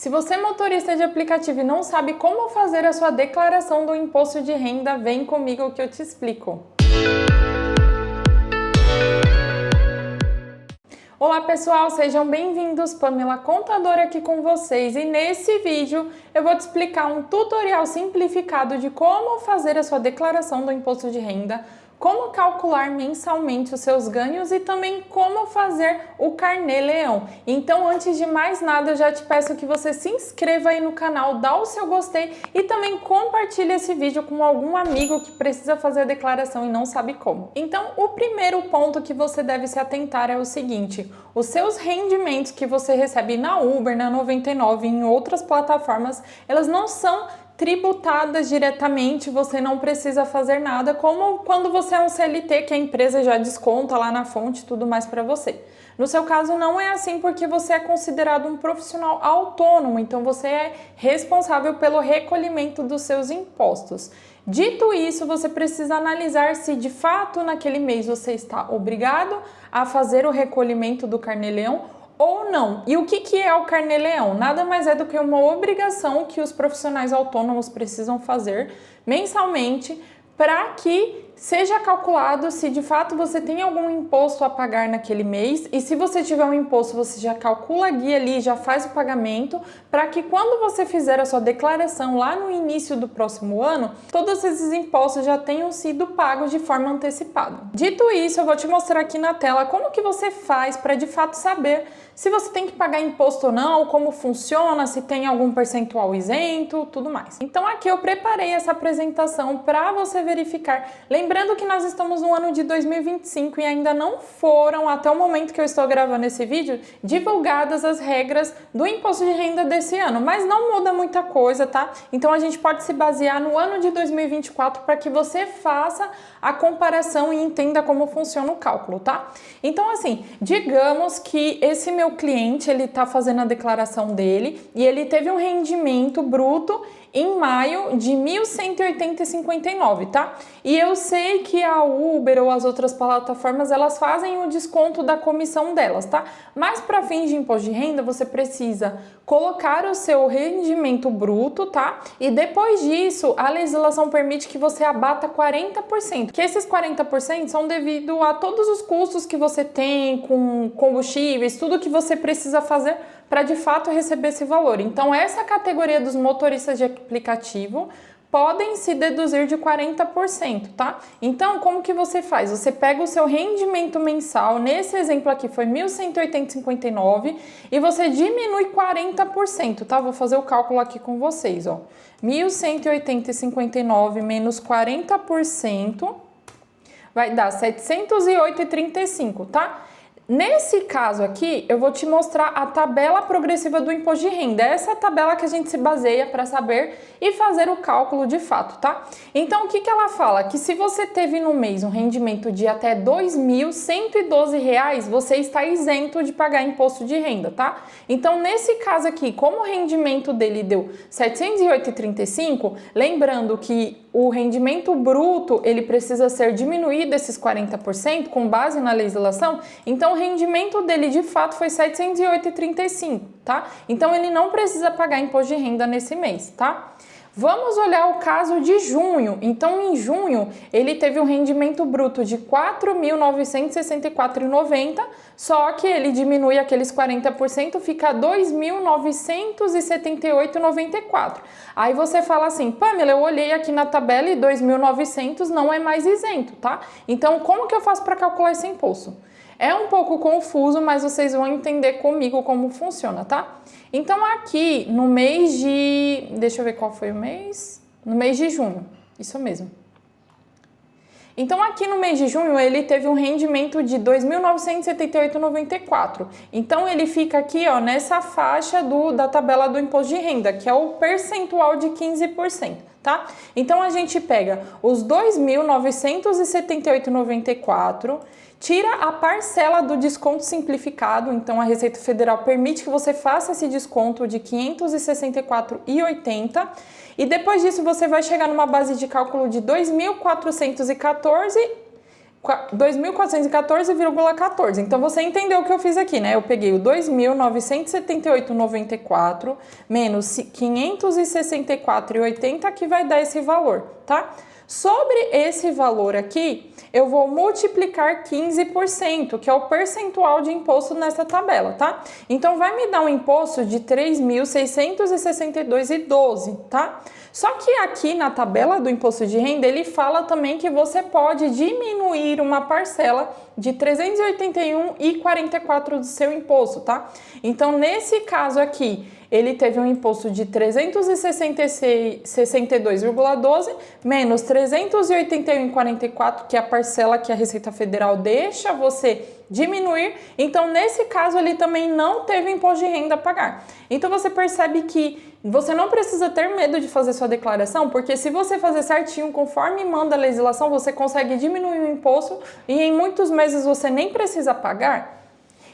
Se você é motorista de aplicativo e não sabe como fazer a sua declaração do imposto de renda, vem comigo que eu te explico. Olá pessoal, sejam bem-vindos, Pamela Contadora aqui com vocês, e nesse vídeo eu vou te explicar um tutorial simplificado de como fazer a sua declaração do imposto de renda, como calcular mensalmente os seus ganhos e também como fazer o carnê-leão. Então, antes de mais nada, eu já te peço que você se inscreva aí no canal, dá o seu gostei e também compartilhe esse vídeo com algum amigo que precisa fazer a declaração e não sabe como. Então, o primeiro ponto que você deve se atentar é o seguinte: os seus rendimentos que você recebe na Uber, na 99 e em outras plataformas, elas não são tributadas diretamente, você não precisa fazer nada, como quando você é um CLT, que a empresa já desconta lá na fonte e tudo mais para você. No seu caso não é assim, porque você é considerado um profissional autônomo, então você é responsável pelo recolhimento dos seus impostos. Dito isso, você precisa analisar se de fato naquele mês você está obrigado a fazer o recolhimento do carnê-leão ou não. E o que é o carnê-leão? Nada mais é do que uma obrigação que os profissionais autônomos precisam fazer mensalmente para que seja calculado se de fato você tem algum imposto a pagar naquele mês, e se você tiver um imposto, você já calcula a guia ali, já faz o pagamento, para que quando você fizer a sua declaração lá no início do próximo ano, todos esses impostos já tenham sido pagos de forma antecipada. Dito isso, eu vou te mostrar aqui na tela como que você faz para de fato saber se você tem que pagar imposto ou não, como funciona, se tem algum percentual isento, tudo mais. Então aqui eu preparei essa apresentação para você verificar. Lembrando que nós estamos no ano de 2025 e ainda não foram, até o momento que eu estou gravando esse vídeo, divulgadas as regras do imposto de renda desse ano, mas não muda muita coisa, tá? Então a gente pode se basear no ano de 2024 para que você faça a comparação e entenda como funciona o cálculo, tá? Então assim, digamos que esse meu cliente, ele tá fazendo a declaração dele e ele teve um rendimento bruto em maio de R$ 1.180,59, tá? E eu sei que a Uber ou as outras plataformas, elas fazem o desconto da comissão delas, tá? Mas para fins de imposto de renda, você precisa colocar o seu rendimento bruto, tá? E depois disso, a legislação permite que você abata 40%, que esses 40% são devido a todos os custos que você tem com combustíveis, tudo que você precisa fazer para de fato receber esse valor. Então, essa categoria dos motoristas de aplicativo podem se deduzir de 40%, tá? Então, como que você faz? Você pega o seu rendimento mensal, nesse exemplo aqui foi R$ 1.180,59, e você diminui 40%, tá? Vou fazer o cálculo aqui com vocês, ó. R$ 1.180,59 menos 40% vai dar R$ 708,35, tá? Nesse caso aqui, eu vou te mostrar a tabela progressiva do imposto de renda. Essa é a tabela que a gente se baseia para saber e fazer o cálculo de fato, tá? Então, o que ela fala? Que se você teve no mês um rendimento de até R$ 2.112, você está isento de pagar imposto de renda, tá? Então, nesse caso aqui, como o rendimento dele deu R$ 708,35, lembrando que o rendimento bruto, ele precisa ser diminuído esses 40% com base na legislação, então o rendimento dele de fato foi R$ 708,35, tá? Então ele não precisa pagar imposto de renda nesse mês, tá? Vamos olhar o caso de junho. Então, em junho, ele teve um rendimento bruto de R$ 4.964,90, só que ele diminui aqueles 40%, fica R$ 2.978,94. Aí você fala assim, Pamela, eu olhei aqui na tabela e 2.900 não é mais isento, tá? Então, como que eu faço para calcular esse imposto? É um pouco confuso, mas vocês vão entender comigo como funciona, tá? Então aqui no mês de... Deixa eu ver qual foi o mês. No mês de junho, isso mesmo. Então aqui no mês de junho ele teve um rendimento de R$ 2.978,94. Então ele fica aqui, ó, nessa faixa da tabela do imposto de renda, que é o percentual de 15%. Tá? Então a gente pega os R$ 2.978,94, tira a parcela do desconto simplificado, então a Receita Federal permite que você faça esse desconto de R$ 564,80, e depois disso você vai chegar numa base de cálculo de R$ 2.414 2.414,14. Então, você entendeu o que eu fiz aqui, né? Eu peguei o 2.978,94 menos 564,80, que vai dar esse valor, tá? Sobre esse valor aqui, eu vou multiplicar 15%, que é o percentual de imposto nessa tabela, tá? Então, vai me dar um imposto de 3.662,12, tá? Só que aqui na tabela do imposto de renda, ele fala também que você pode diminuir uma parcela de 381,44 do seu imposto, tá? Então, nesse caso aqui, ele teve um imposto de 362,12 menos 381,44, que é a parcela que a Receita Federal deixa você diminuir. Então, nesse caso, ele também não teve imposto de renda a pagar. Então, você percebe que você não precisa ter medo de fazer sua declaração, porque se você fazer certinho, conforme manda a legislação, você consegue diminuir o imposto e em muitos meses você nem precisa pagar.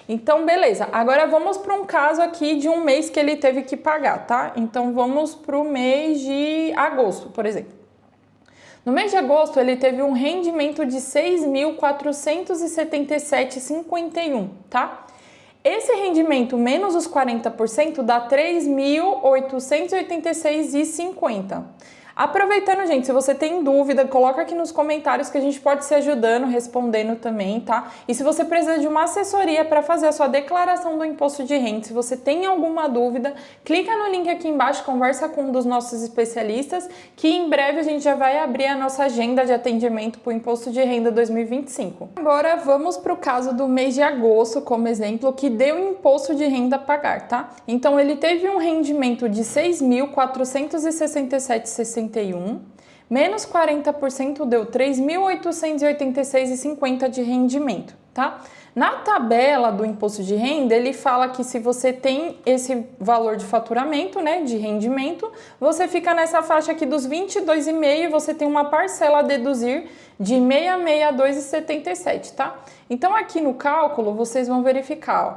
Então, beleza. Agora vamos para um caso aqui de um mês que ele teve que pagar, tá? Então, vamos para o mês de agosto, por exemplo. No mês de agosto, ele teve um rendimento de R$ 6.477,51, tá? Esse rendimento menos os 40% dá R$ 3.886,50. Aproveitando, gente, se você tem dúvida, coloca aqui nos comentários que a gente pode se ajudando, respondendo também, tá? E se você precisa de uma assessoria para fazer a sua declaração do imposto de renda, se você tem alguma dúvida, clica no link aqui embaixo, conversa com um dos nossos especialistas, que em breve a gente já vai abrir a nossa agenda de atendimento para o imposto de renda 2025. Agora vamos para o caso do mês de agosto, como exemplo, que deu imposto de renda a pagar, tá? Então ele teve um rendimento de R$ 6.467,61, menos 40% deu R$ 3.886,50 de rendimento, tá? Na tabela do imposto de renda, ele fala que se você tem esse valor de faturamento, né, de rendimento, você fica nessa faixa aqui dos 22,5 e você tem uma parcela a deduzir de 662,77, tá? Então, aqui no cálculo, vocês vão verificar, ó,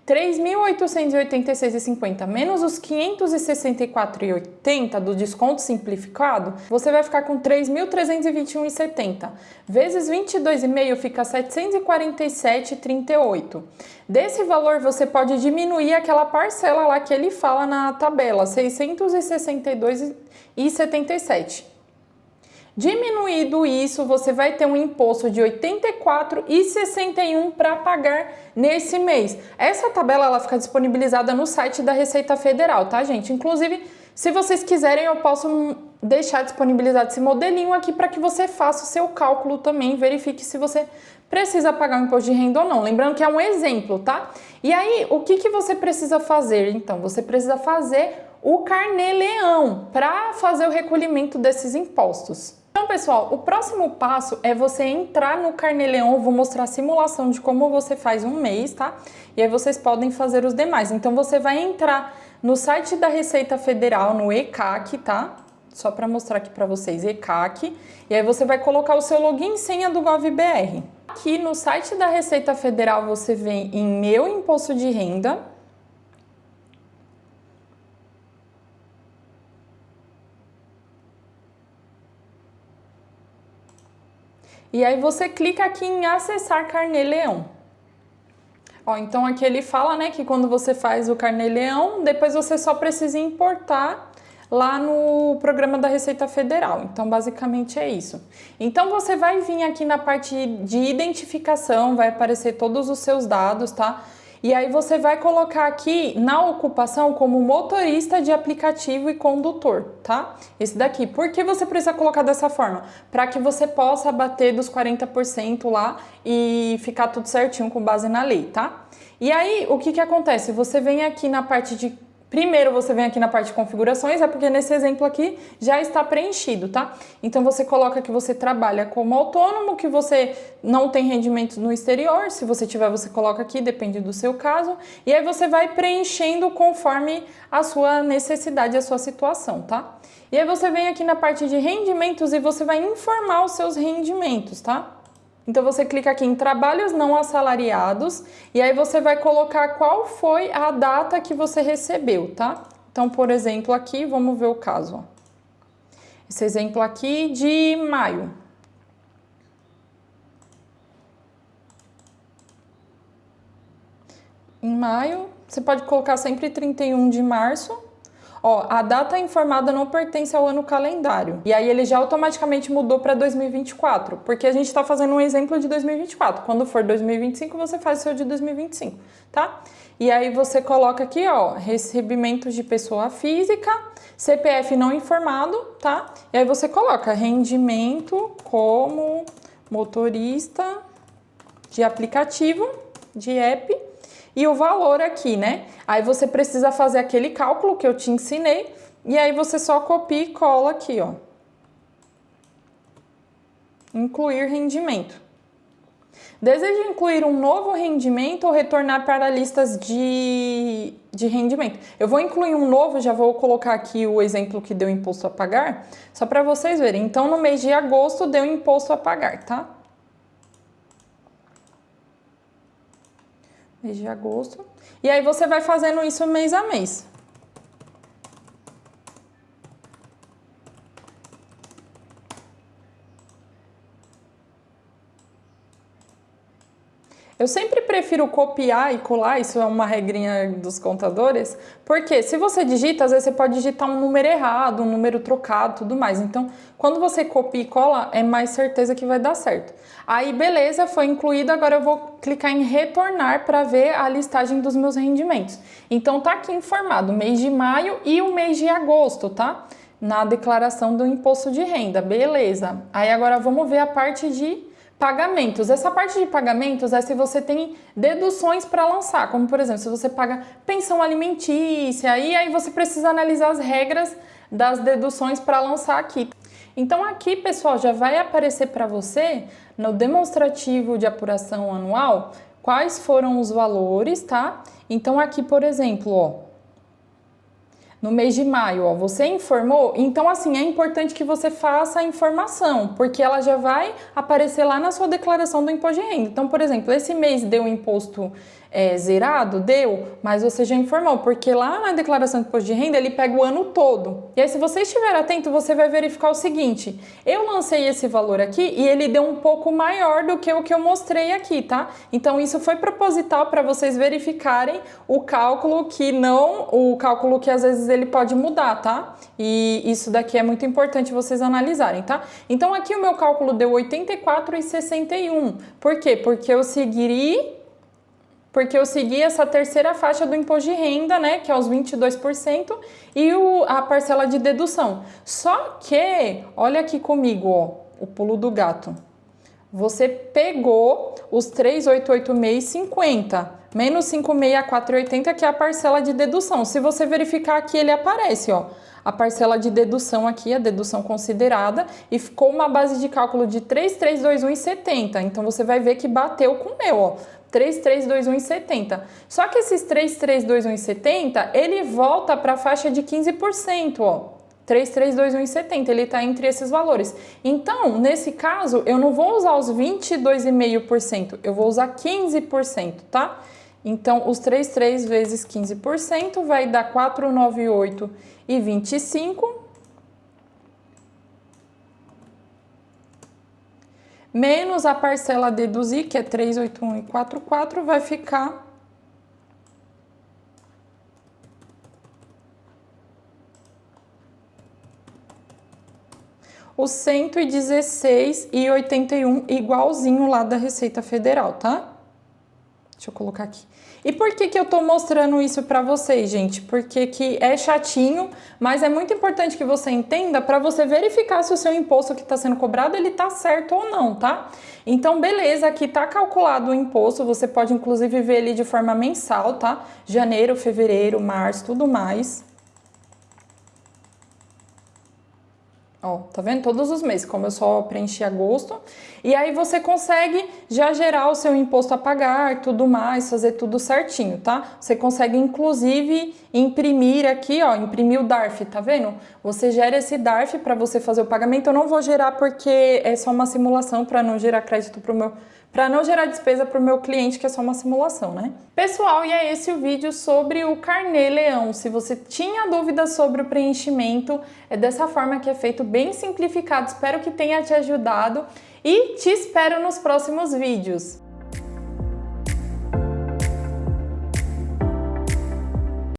3.886,50 menos os 564,80 do desconto simplificado, você vai ficar com 3.321,70. Vezes 22,5 fica 747,38. Desse valor, você pode diminuir aquela parcela lá que ele fala na tabela, 662,77. Diminuído isso, você vai ter um imposto de R$ 84,61 para pagar nesse mês. Essa tabela ela fica disponibilizada no site da Receita Federal, tá, gente? Inclusive, se vocês quiserem, eu posso deixar disponibilizado esse modelinho aqui para que você faça o seu cálculo também, verifique se você precisa pagar o imposto de renda ou não. Lembrando que é um exemplo, tá? E aí, o que você precisa fazer? Então, você precisa fazer o carnê-leão para fazer o recolhimento desses impostos. Então, pessoal, o próximo passo é você entrar no carnê-leão. Eu vou mostrar a simulação de como você faz um mês, tá? E aí vocês podem fazer os demais. Então, você vai entrar no site da Receita Federal, no ECAC, tá? Só para mostrar aqui para vocês, ECAC. E aí você vai colocar o seu login e senha do GovBR. Aqui no site da Receita Federal, você vem em Meu Imposto de Renda. E aí você clica aqui em acessar carnê-leão. Ó, então aqui ele fala, né, que quando você faz o carnê-leão, depois você só precisa importar lá no programa da Receita Federal. Então, basicamente é isso. Então, você vai vir aqui na parte de identificação, vai aparecer todos os seus dados, tá? E aí você vai colocar aqui na ocupação como motorista de aplicativo e condutor, tá? Esse daqui. Por que você precisa colocar dessa forma? Para que você possa abater dos 40% lá e ficar tudo certinho com base na lei, tá? E aí, o que acontece? Você vem aqui na parte de... Primeiro você vem aqui na parte de configurações, é porque nesse exemplo aqui já está preenchido, tá? Então você coloca que você trabalha como autônomo, que você não tem rendimentos no exterior, se você tiver você coloca aqui, depende do seu caso, e aí você vai preenchendo conforme a sua necessidade, a sua situação, tá? E aí você vem aqui na parte de rendimentos e você vai informar os seus rendimentos, tá? Então, você clica aqui em trabalhos não assalariados e aí você vai colocar qual foi a data que você recebeu, tá? Então, por exemplo, aqui, vamos ver o caso, ó. Esse exemplo aqui de maio. Em maio, você pode colocar sempre 31 de março. Ó, a data informada não pertence ao ano calendário. E aí ele já automaticamente mudou para 2024, porque a gente está fazendo um exemplo de 2024. Quando for 2025, você faz o seu de 2025, tá? E aí você coloca aqui, ó, recebimentos de pessoa física, CPF não informado, tá? E aí você coloca rendimento como motorista de aplicativo, de app, e o valor aqui, né? Aí você precisa fazer aquele cálculo que eu te ensinei e aí você só copia e cola aqui, ó. Incluir rendimento. Deseja incluir um novo rendimento ou retornar para listas de rendimento? Eu vou incluir um novo, já vou colocar aqui o exemplo que deu imposto a pagar, só para vocês verem. Então, no mês de agosto deu imposto a pagar, tá? Mês de agosto. E aí você vai fazendo isso mês a mês. Eu sempre prefiro copiar e colar, isso é uma regrinha dos contadores, porque se você digita, às vezes você pode digitar um número errado, um número trocado, tudo mais. Então, quando você copia e cola, é mais certeza que vai dar certo. Aí, beleza, foi incluído, agora eu vou clicar em retornar para ver a listagem dos meus rendimentos. Então, tá aqui informado o mês de maio e o mês de agosto, tá? Na declaração do imposto de renda, beleza. Aí, agora vamos ver a parte de pagamentos. Essa parte de pagamentos é se você tem deduções para lançar, como por exemplo, se você paga pensão alimentícia, e aí você precisa analisar as regras das deduções para lançar aqui. Então aqui, pessoal, já vai aparecer para você no demonstrativo de apuração anual quais foram os valores, tá? Então aqui, por exemplo, ó, no mês de maio, ó, você informou, então assim, é importante que você faça a informação, porque ela já vai aparecer lá na sua declaração do imposto de renda. Então, por exemplo, esse mês deu imposto zerado? Deu, mas você já informou, porque lá na declaração do imposto de renda ele pega o ano todo. E aí, se você estiver atento, você vai verificar o seguinte: eu lancei esse valor aqui e ele deu um pouco maior do que o que eu mostrei aqui, tá? Então, isso foi proposital para vocês verificarem o cálculo que às vezes ele pode mudar, tá? E isso daqui é muito importante vocês analisarem, tá? Então, aqui o meu cálculo deu 84,61. Por quê? Porque eu segui essa terceira faixa do imposto de renda, né, que é os 22%, e a parcela de dedução. Só que, olha aqui comigo, ó, o pulo do gato. Você pegou os 388,50, menos 564,80, que é a parcela de dedução. Se você verificar aqui, ele aparece, ó, a parcela de dedução aqui, a dedução considerada, e ficou uma base de cálculo de 3.321,70. Então, você vai ver que bateu com o meu, ó. 3.321,70. Só que esses 3.321,70, ele volta para a faixa de 15%, ó. 3.321,70, ele está entre esses valores. Então, nesse caso, eu não vou usar os 22,5%, eu vou usar 15%, tá? Então, os 3.3 vezes 15% vai dar 498,25. Menos a parcela a deduzir, que é 381,44, vai ficar o 116,81, igualzinho lá da Receita Federal, tá? Deixa eu colocar aqui. E por que eu tô mostrando isso pra vocês, gente? Porque que é chatinho, mas é muito importante que você entenda para você verificar se o seu imposto que está sendo cobrado, ele tá certo ou não, tá? Então, beleza, aqui tá calculado o imposto, você pode inclusive ver ele de forma mensal, tá? Janeiro, fevereiro, março, tudo mais. Ó, tá vendo? Todos os meses, como eu só preenchi agosto. E aí você consegue já gerar o seu imposto a pagar, tudo mais, fazer tudo certinho, tá? Você consegue, inclusive, imprimir aqui, ó, imprimir o DARF, tá vendo? Você gera esse DARF para você fazer o pagamento. Eu não vou gerar porque é só uma simulação para não gerar crédito para não gerar despesa para o meu cliente, que é só uma simulação, né? Pessoal, e é esse o vídeo sobre o Carnê Leão. Se você tinha dúvidas sobre o preenchimento, é dessa forma que é feito, bem simplificado. Espero que tenha te ajudado e te espero nos próximos vídeos.